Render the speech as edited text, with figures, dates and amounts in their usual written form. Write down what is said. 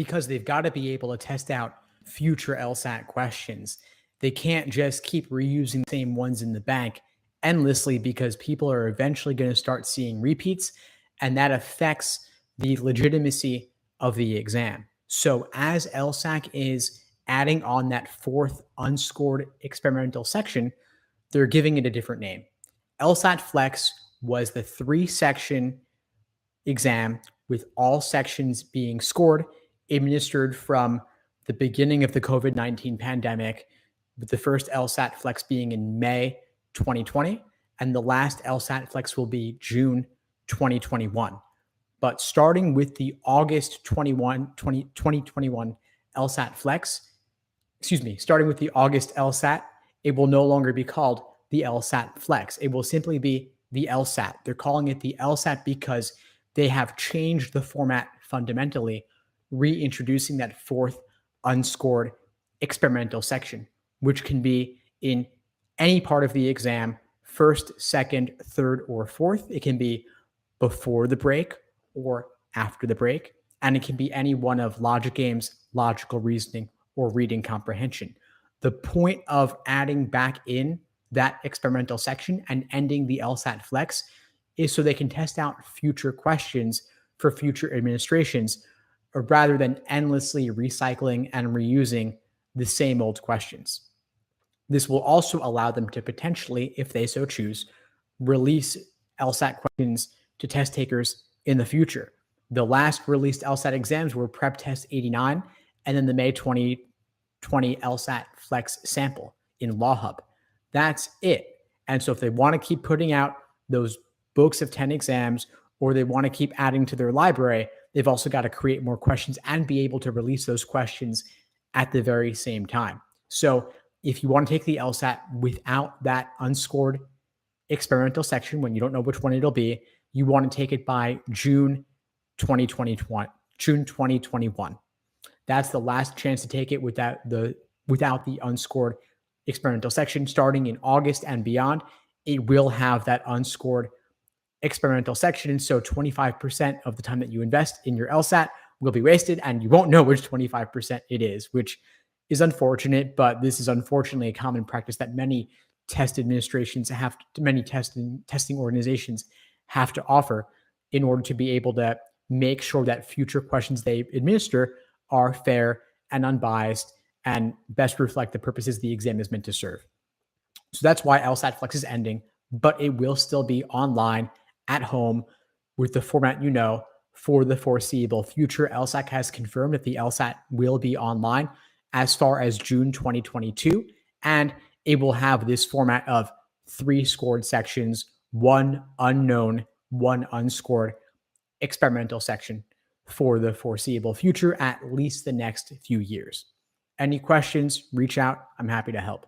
because they've got to be able to test out future LSAT questions. They can't just keep reusing the same ones in the bank endlessly because people are eventually going to start seeing repeats, and that affects the legitimacy of the exam. So as LSAC is adding on that fourth unscored experimental section, they're giving it a different name. LSAT-Flex was the 3-section exam with all sections being scored, administered from the beginning of the COVID-19 pandemic, with the first LSAT-Flex being in May 2020, and the last LSAT-Flex will be June 2021. But starting with the August 2021 LSAT-Flex, starting with the August LSAT, it will no longer be called the LSAT-Flex. It will simply be the LSAT. They're calling it the LSAT because they have changed the format fundamentally, reintroducing that fourth unscored experimental section, which can be in any part of the exam, first, second, third, or fourth. It can be before the break or after the break, and it can be any one of logic games, logical reasoning, or reading comprehension. The point of adding back in that experimental section and ending the LSAT-Flex is so they can test out future questions for future administrations, rather than endlessly recycling and reusing the same old questions. This will also allow them to potentially, if they so choose, release LSAT questions to test takers in the future. The last released LSAT exams were Prep Test 89 and then the May 2020 LSAT-Flex sample in Law Hub. That's it. And so if they want to keep putting out those books of 10 exams, or they want to keep adding to their library, they've also got to create more questions and be able to release those questions at the very same time. So if you want to take the LSAT without that unscored experimental section, when you don't know which one it'll be, you want to take it by June 2021. That's the last chance to take it without the unscored experimental section. Starting in August and beyond, it will have that unscored experimental section. So 25% of the time that you invest in your LSAT will be wasted, and you won't know which 25% it is, which is unfortunate, but this is unfortunately a common practice that many test administrations many testing organizations have to offer in order to be able to make sure that future questions they administer are fair and unbiased and best reflect the purposes the exam is meant to serve. So that's why LSAT-Flex is ending, but it will still be online at home with the format for the foreseeable future. LSAC has confirmed that the LSAT will be online as far as June 2022, and it will have this format of 3 scored sections, 1 unknown, 1 unscored experimental section for the foreseeable future, at least the next few years. Any questions, reach out. I'm happy to help.